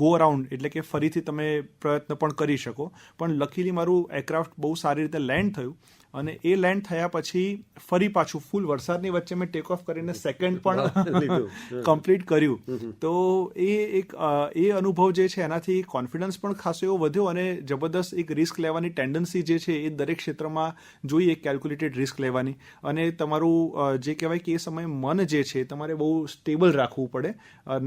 C: ગો અરાઉન્ડ એટલે કે ફરીથી તમે પ્રયત્ન પણ કરી શકો. પણ લકીલી મારું એરક્રાફ્ટ બહુ સારી રીતે લેન્ડ થયું. અને એ લેન્ડ થયા પછી ફરી પાછું ફૂલ વરસાદની વચ્ચે મેં ટેક ઓફ કરીને સેકન્ડ પણ કમ્પ્લીટ કર્યું. તો એ અનુભવ જે છે એનાથી કોન્ફિડન્સ પણ ખાસો એવો વધ્યો. અને જબરદસ્ત એક રિસ્ક લેવાની ટેન્ડન્સી જે છે એ દરેક ક્ષેત્રમાં જોઈએ, કેલ્ક્યુલેટેડ રિસ્ક લેવાની. અને તમારું જે કહેવાય કે એ સમયે મન જે છે તમારે બહુ સ્ટેબલ રાખવું પડે.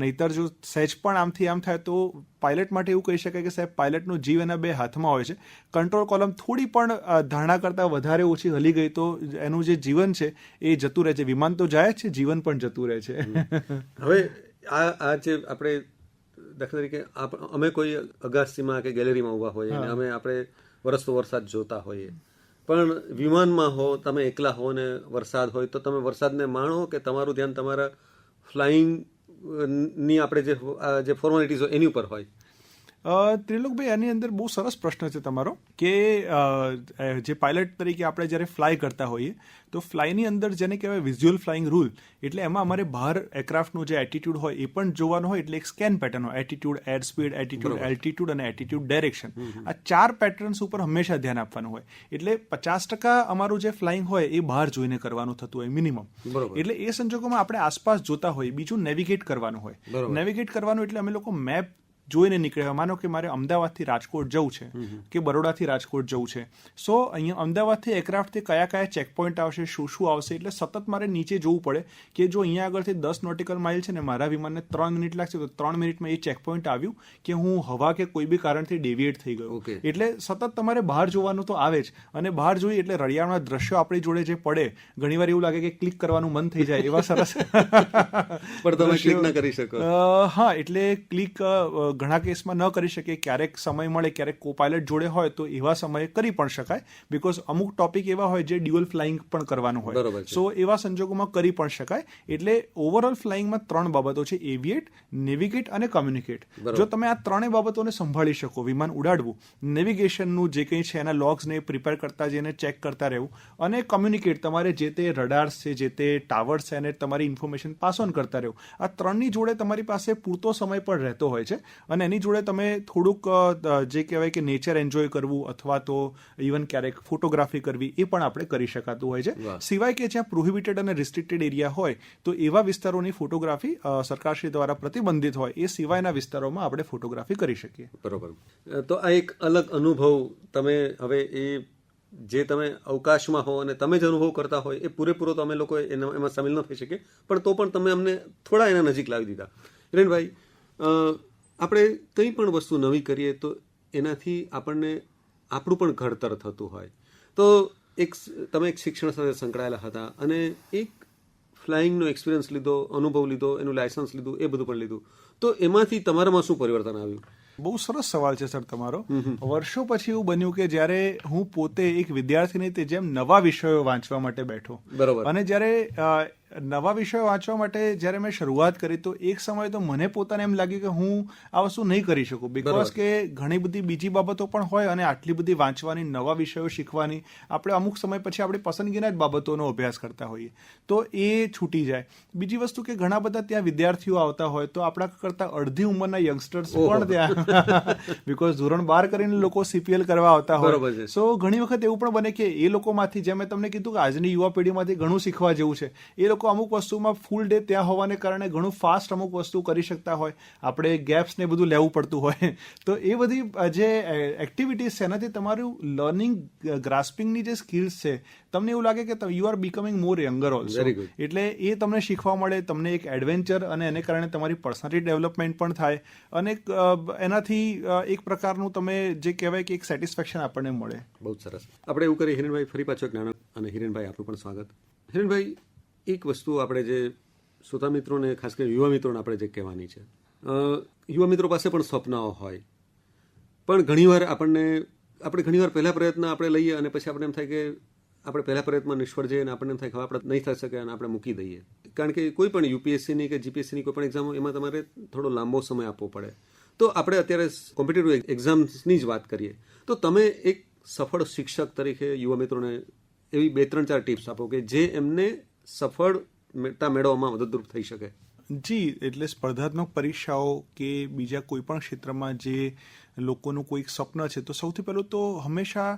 C: નહીતર જો સહેજ પણ આમથી આમ થાય તો પાયલટ માટે એવું કહી શકાય કે સાહેબ પાયલટનો જીવ એના 2 હાથમાં હોય છે. કંટ્રોલ કોલમ થોડી પણ ધારણા કરતાં વધારે ઓછી હલી ગઈ તો એનું જે જીવન છે એ જતું રહે છે. વિમાન તો જાય જ છે, જીવન પણ જતું રહે છે.
B: હવે આ જે આપણે દાખલા તરીકે અમે કોઈ અગાસીમાં કે ગેલેરીમાં ઊભા હોઈએ અને અમે આપણે વરસતો વરસાદ જોતા હોઈએ, પણ વિમાનમાં હો, તમે એકલા હો ને વરસાદ હોય તો તમે વરસાદને માણો કે તમારું ધ્યાન તમારા ફ્લાઇંગ ની આપણે જે ફોર્માલિટીઝ હોય એની ઉપર હોય?
C: ત્રિલોકભાઈ, આની અંદર બહુ સરસ પ્રશ્ન છે તમારો કે જે પાયલટ તરીકે આપણે જ્યારે ફ્લાય કરતા હોઈએ તો ફ્લાયની અંદર જેને કહેવાય વિઝ્યુઅલ ફ્લાઇંગ રૂલ, એટલે એમાં અમારે બહાર એરક્રાફ્ટનું જે એટીટ્યુડ હોય એ પણ જોવાનું હોય. એટલે એક સ્કેન પેટર્ન હોય, attitude, air speed, attitude, altitude અને એટીટ્યુડ ડાયરેક્શન. આ 4 પેટર્ન્સ ઉપર હંમેશા ધ્યાન આપવાનું હોય. એટલે 50% અમારું જે ફ્લાઇંગ હોય એ બહાર જોઈને કરવાનું થતું હોય મિનિમમ. એટલે એ સંજોગોમાં આપણે આસપાસ જોતા હોઈએ. બીજું નેવિગેટ કરવાનું હોય. નેવિગેટ કરવાનું એટલે અમે લોકો મેપ જોઈને નીકળ્યા. માનો કે મારે અમદાવાદથી રાજકોટ જવું છે કે બરોડાથી રાજકોટ જવું છે. સો અહીંયા અમદાવાદથી એરક્રાફ્ટથી કયા ચેક પોઈન્ટ આવશે, શું આવશે, એટલે સતત મારે નીચે જોવું પડે કે જો અહીંયા આગળથી 10 નોટિકલ માઇલ છે ને મારા વિમાનને 3 મિનિટ લાગશે તો 3 મિનિટમાં એ ચેક પોઈન્ટ આવ્યું કે હું હવા કે કોઈ બી કારણથી ડેવિએટ થઈ ગયો. એટલે સતત તમારે બહાર જોવાનું તો આવે જ. અને બહાર જોઈએ એટલે રળિયાળના દ્રશ્યો આપણી જોડે જે પડે, ઘણીવાર એવું લાગે કે ક્લિક કરવાનું મન થઈ જાય એવા સરસ
B: પણ તમે ક્લિક ના કરી શકો.
C: હા, એટલે ક્લિક ઘણા કેસમાં ન કરી શકે. ક્યારેક સમય મળે, ક્યારેક કો પાયલટ જોડે હોય તો એવા સમયે કરી પણ શકાય. બીકોઝ અમુક ટોપિક એવા હોય જે ડ્યુઅલ ફ્લાઇંગ પણ કરવાનું હોય. સો એવા સંજોગોમાં કરી પણ શકાય. એટલે ઓવરઓલ ફ્લાઇંગમાં 3 બાબતો છે: એવિએટ, નેવિગેટ અને કમ્યુનિકેટ. જો તમે આ 3 બાબતોને સંભાળી શકો, વિમાન ઉડાડવું, નેવિગેશનનું જે કંઈ છે એના લોગ્સને પ્રિપેર કરતા જઈને ચેક કરતા રહેવું, અને કમ્યુનિકેટ તમારે જે તે રડાર્સ છે, જે તે ટાવર્સ છે, અને તમારી ઇન્ફોર્મેશન પાસ ઓન કરતા રહેવું. આ 3ની જોડે તમારી પાસે પૂરતો સમય પણ રહેતો હોય છે. અને એની જોડે તમે થોડુંક જે કહેવાય કે નેચર એન્જોય કરવું અથવા તો ઇવન ક્યારેક ફોટોગ્રાફી કરવી એ પણ આપણે કરી શકાતું હોય છે. સિવાય કે જ્યાં પ્રોહિબિટેડ અને રિસ્ટ્રિક્ટેડ એરિયા હોય તો એવા વિસ્તારોની ફોટોગ્રાફી સરકારશ્રી દ્વારા પ્રતિબંધિત હોય એ સિવાયના વિસ્તારોમાં આપણે ફોટોગ્રાફી કરી શકીએ.
B: બરોબર. તો આ એક અલગ અનુભવ તમે હવે એ જે તમે અવકાશમાં હો અને તમે જ અનુભવ કરતા હોય એ પૂરેપૂરો તો અમે લોકો એમાં સામેલ ન થઈ શકીએ, પણ તો પણ તમે અમને થોડા એના નજીક લાવી દીધા. હિરેનભાઈ, આપણે કંઈ પણ વસ્તુ નવી કરીએ તો એનાથી આપણને આપણું પણ ઘડતર થતું હોય. તો તમે એક શિક્ષણ સાથે સંકળાયેલા હતા અને એક ફ્લાઇંગનો એક્સપિરિયન્સ લીધો, અનુભવ લીધો, એનું લાયસન્સ લીધું, એ બધું પણ લીધું, તો એમાંથી તમારામાં શું પરિવર્તન આવ્યું?
C: બહુ સરસ સવાલ છે સર તમારો. વર્ષો પછી એવું બન્યું કે જ્યારે હું પોતે એક વિદ્યાર્થીની તે જેમ નવા વિષયો વાંચવા માટે બેઠો,
B: બરોબર,
C: અને જ્યારે નવા વિષયો વાંચવા માટે જ્યારે મેં શરૂઆત કરી તો એક સમય તો મને પોતાને એમ લાગ્યું કે હું આ વસ્તુ નહીં કરી શકું, બીકોઝ કે ઘણી બધી બીજી બાબતો પણ હોય અને આટલી બધી વાંચવાની, નવા વિષયો શીખવાની, આપણે અમુક સમય પછી આપણી પસંદગીના જ બાબતોનો અભ્યાસ કરતા હોઈએ તો એ છૂટી જાય. બીજી વસ્તુ કે ઘણા બધા ત્યાં વિદ્યાર્થીઓ આવતા હોય તો આપણા કરતાં અડધી ઉંમરના યંગસ્ટર્સ પણ ત્યાં બીકોઝ ધોરણ 12 કરીને લોકો CPL કરવા આવતા હોય, સો ઘણી વખત એવું પણ બને કે એ લોકોમાંથી, જેમ મેં તમને કીધું કે આજની યુવા પેઢીમાંથી ઘણું શીખવા જેવું છે, એ લોકો અમુક વસ્તુમાં ફૂલ ડે ત્યાં હોવાને કારણે ઘણું ફાસ્ટ અમુક વસ્તુ કરી શકતા હોય, આપણે ગેપ્સ ને બધું લેવું પડતું હોય, તો એ બધી જે એક્ટિવિટીઝ છે એનાથી તમારું લર્નિંગ, ગ્રાસ્પિંગની જે સ્કિલ્સ છે, તમને એવું લાગે કે you are becoming more younger also, એટલે એ તમને શીખવા મળે, તમને એક એડવેન્ચર, અને એને કારણે તમારી પર્સનાલિટી ડેવલપમેન્ટ પણ થાય, અને એનાથી એક પ્રકારનું તમે જે કહેવાય કે એક સેટિસ્ફેક્શન આપણને મળે.
B: બહુ સરસ. આપણે એવું કરીએ હિરેનભાઈ, ફરી પાછો એક નાનો, અને હિરેનભાઈ આપનું પણ સ્વાગત. હિરેનભાઈ, એક વસ્તુ આપણે જે શ્રોતા મિત્રોને, ખાસ કરીને યુવા મિત્રોને આપણે જે કહેવાની છે, યુવા મિત્રો પાસે પણ સ્વપ્નાઓ હોય, પણ ઘણીવાર આપણે ઘણીવાર પહેલા પ્રયત્ન આપણે લઈએ અને પછી આપણે એમ થાય કે આપણે પહેલા પ્રયત્નમાં નિષ્ફળ જઈએ અને આપણને એમ થાય કે આપણે નહીં થઈ શકે અને આપણે મૂકી દઈએ, કારણ કે કોઈ પણ UPSCની કે GPSCની કોઈ પણ એક્ઝામ, એમાં તમારે થોડો લાંબો સમય આપવો પડે. તો આપણે અત્યારે કોમ્પિટિટિવ એક્ઝામ્સની જ વાત કરીએ, તો તમે એક સફળ શિક્ષક તરીકે યુવા મિત્રોને એવી 2-3-4 ટિપ્સ આપો કે જે એમને સફળતા મેળવવામાં મદદરૂપ થઈ શકે.
C: જી, એટલે સ્પર્ધાત્મક પરીક્ષાઓ કે બીજા કોઈ પણ ક્ષેત્રમાં જે લોકોનું કોઈક સ્વપ્ન છે, તો સૌથી પહેલું તો હંમેશા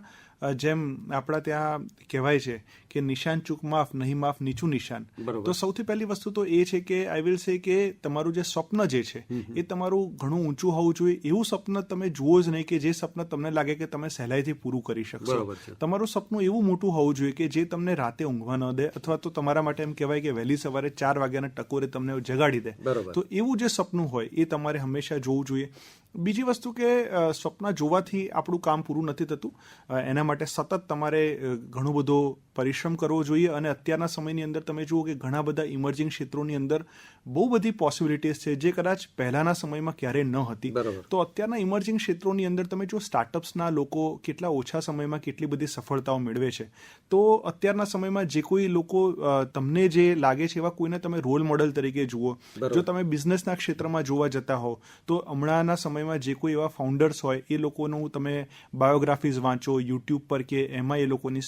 C: જેમ આપણા ત્યાં કહેવાય છે કે નિશાન ચૂક માફ, નહીં માફ નીચું નિશાન, તો સૌથી પહેલી વસ્તુ તો એ છે કે આઈ વિલ સે કે તમારું જે સ્વપ્ન જે છે એ તમારું ઘણું ઊંચું હોવું જોઈએ. એવું સ્વપ્ન તમે જુઓ જ નહીં કે જે સ્વપ્ન તમને લાગે કે તમે સહેલાઈથી પૂરું કરી શકશો. તમારું સપનું એવું મોટું હોવું જોઈએ કે જે તમને રાતે ઊંઘવા ન દે, અથવા તો તમારા માટે એમ કહેવાય કે વહેલી સવારે 4 વાગ્યાના ટકોરે તમને જગાડી દે. તો એવું જે સપનું હોય એ તમારે હંમેશા જોવું જોઈએ. બીજી વસ્તુ કે સ્વપ્ન જોવાથી આપણું કામ પૂરું નથી થતું, એના માટે સતત તમારે ઘણો બધો પરિશ્રમ કરવો જોઈએ. અને અત્યારના સમયની અંદર તમે જુઓ કે ઘણા બધા ઇમર્જિંગ ક્ષેત્રોની અંદર બહુ બધી પોસિબિલિટીઝ છે જે કદાચ પહેલાના સમયમાં ક્યારેય ન હતી. તો અત્યારના ઇમર્જિંગ ક્ષેત્રોની અંદર તમે જો સ્ટાર્ટઅપ્સના લોકો કેટલા ઓછા સમયમાં કેટલી બધી સફળતાઓ મેળવે છે, તો અત્યારના સમયમાં જે કોઈ લોકો તમને જે લાગે છે એવા કોઈને તમે રોલ મોડલ તરીકે જુઓ. જો તમે બિઝનેસના ક્ષેત્રમાં જોવા જતા હો તો હમણાંના સમયમાં જે કોઈ એવા ફાઉન્ડર્સ હોય એ લોકોનું તમે બાયોગ્રાફીઝ વાંચો યુટ્યુબ પર, કે એમાં એ લોકોની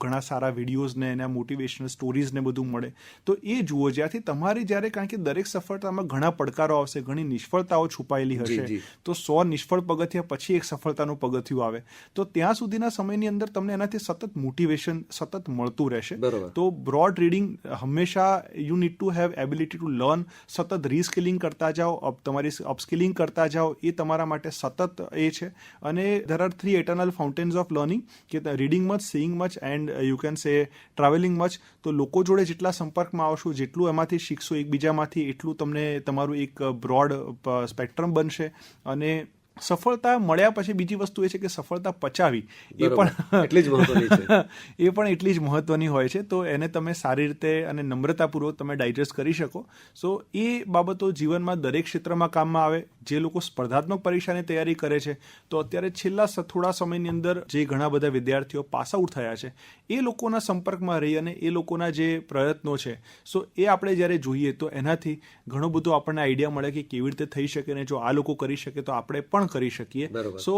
C: ઘણા સારા વિડીયોઝ ને એના મોટિવેશનલ સ્ટોરીઝ ને બધું મળે, તો એ જુઓ. જ્યાંથી તમારી જ્યારે, કારણ કે દરેક સફળતામાં ઘણા પડકારો આવશે, ઘણી નિષ્ફળતાઓ છુપાયેલી હશે, તો 100 નિષ્ફળ પગથિયા પછી એક સફળતાનું પગથિયું આવે, તો ત્યાં સુધીના સમયની અંદર તમને એનાથી સતત મોટિવેશન સતત મળતું રહેશે. તો બ્રોડ રીડિંગ હંમેશા, you need to have ability to learn, સતત રીસ્કિલિંગ કરતા જાઓ, તમારી અપસ્કિલિંગ કરતા જાઓ, એ તમારા માટે સતત એ છે. અને there are 3 eternal fountains of learning, કે reading much, seeing much and you can say travelling much. તો લોકો જોડે જેટલા સંપર્કમાં આવશો, જેટલું એમાંથી શીખશો એકબીજામાંથી, એટલું તમને તમારું એક બ્રોડ સ્પેક્ટ્રમ બનશે. અને સફળતા મળ્યા પછી બીજી વસ્તુ એ છે કે સફળતા પચાવી એ પણ એટલી જ મહત્વની છે. એ પણ એટલી જ મહત્વની હોય છે. તો એને તમે સારી રીતે અને નમ્રતાપૂર્વક તમે ડાયજેસ્ટ કરી શકો. સો એ બાબતો જીવનમાં દરેક ક્ષેત્રમાં કામમાં આવે. જે લોકો સ્પર્ધાત્મક પરીક્ષાની તૈયારી કરે છે, તો અત્યારે છેલ્લા થોડા સમયની અંદર જે ઘણા બધા વિદ્યાર્થીઓ પાસ આઉટ થયા છે, એ લોકોના સંપર્કમાં રહી અને એ લોકોના જે પ્રયત્નો છે, સો એ આપણે જ્યારે જોઈએ તો એનાથી ઘણો બધો આપણને આઈડિયા મળે કે કેવી રીતે થઈ શકે, ને જો આ લોકો કરી શકે તો આપણે પણ કરી શકીએ. સો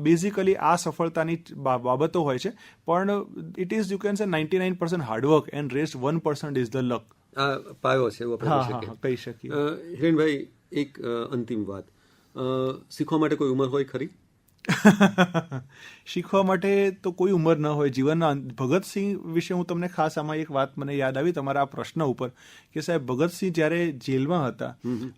C: બેઝિકલી આ સફળતાની બાબતો હોય છે, પણ it is, you can say 99% hard work and rest 1% is the luck.
B: આ પાયો છે એવું આપણે
C: કહી શકીએ.
B: હિરેનભાઈ, એક અંતિમ વાત, શીખવા માટે કોઈ ઉંમર હોય ખરી?
C: શીખવા માટે તો કોઈ ઉંમર ન હોય. જીવનના ભગતસિંહ વિશે હું તમને ખાસ આમાં એક વાત મને યાદ આવી તમારા આ પ્રશ્ન ઉપર, કે સાહેબ ભગતસિંહ જ્યારે જેલમાં હતા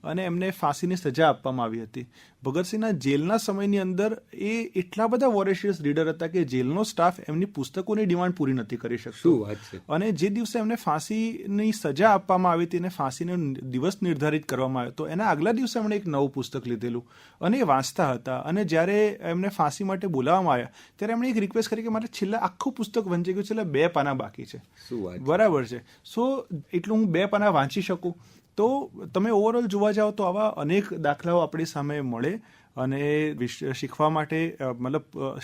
C: અને એમને ફાંસીની સજા આપવામાં આવી હતી, ભગતસિંહના જેલના સમયની અંદર એ એટલા બધા વોરેશિયસ રીડર હતા કે જેલનો સ્ટાફ એમની પુસ્તકોની ડિમાન્ડ પૂરી નથી કરી શકતો.
B: શું વાત છે.
C: અને જે દિવસે એમને ફાંસીની સજા આપવામાં આવી હતી અને ફાંસીનો દિવસ નિર્ધારિત કરવામાં આવ્યો તો એના આગલા દિવસે એમણે એક નવું પુસ્તક લીધેલું અને એ વાંચતા હતા. અને જ્યારે એમને ફાંસી માટે બોલાવવામાં આવ્યા ત્યારે એમણે એક રિક્વેસ્ટ કરી કે મારે છેલ્લા આખું પુસ્તક વંચાઈ ગયું, છેલ્લા 2 પાના બાકી છે.
B: શું વાત.
C: બરાબર છે. સો એટલું હું 2 પાના વાંચી શકું. તો તમે ઓવરઓલ જોવા જાઓ તો આવા અનેક દાખલાઓ આપણી સામે મળે અને શીખવા માટે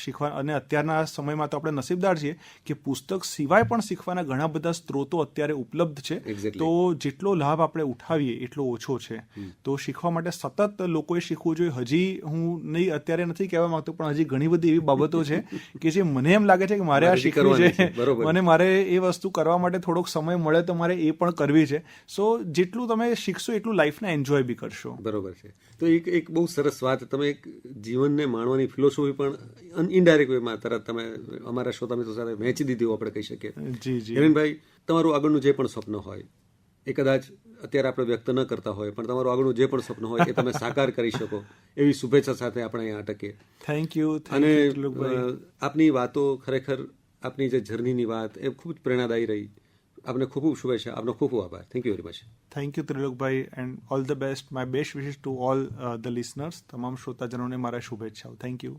C: શીખવા અને અત્યારના સમયમાં તો આપણે નસીબદાર છીએ કે પુસ્તક સિવાય પણ શીખવાના ઘણા બધા સ્ત્રોતો અત્યારે ઉપલબ્ધ છે. તો જેટલો લાભ આપણે ઉઠાવીએ એટલો ઓછો છે. તો શીખવા માટે સતત લોકોએ શીખવું જોઈએ. હજી હું અત્યારે નથી કહેવા માંગતો પણ હજી ઘણી બધી એવી બાબતો છે કે જે મને એમ લાગે છે કે મારે આ શીખવી છે અને મારે એ વસ્તુ કરવા માટે થોડોક સમય મળે તો મારે એ પણ કરવી છે. સો જેટલું તમે શીખશો એટલું લાઈફને એન્જોય બી કરશો.
B: બરોબર છે. તો એક બહુ સરસ વાત, તમે એક જીવનને માણવાની ફિલોસોફી પણ ઇનડાયરેક્ટ વેમાં તરત તમે અમારા શ્રોતા મિત્રો સાથે વહેંચી દીધી આપણે કહી શકીએ.
C: જી
B: હિરેનભાઈ, તમારું આગળનું જે પણ સ્વપ્ન હોય એ કદાચ અત્યારે આપણે વ્યક્ત ન કરતા હોય પણ તમારું આગળનું જે પણ સ્વપ્ન હોય એ તમે સાકાર કરી શકો એવી શુભેચ્છા સાથે આપણે અહીંયા અટકીએ.
C: Thank you.
B: અને આપની વાતો ખરેખર આપની જે જર્નીની વાત એ ખૂબ જ પ્રેરણાદાયી રહી. આપને ખૂબ ખૂબ શુભેચ્છા. આપનો ખૂબ ખૂબ આભાર. Thank you very much.
C: Thank you Trilokbhai and all the best. My best wishes to all the listeners. તમામ શ્રોતાજનોને મારા શુભેચ્છાઓ. Thank you.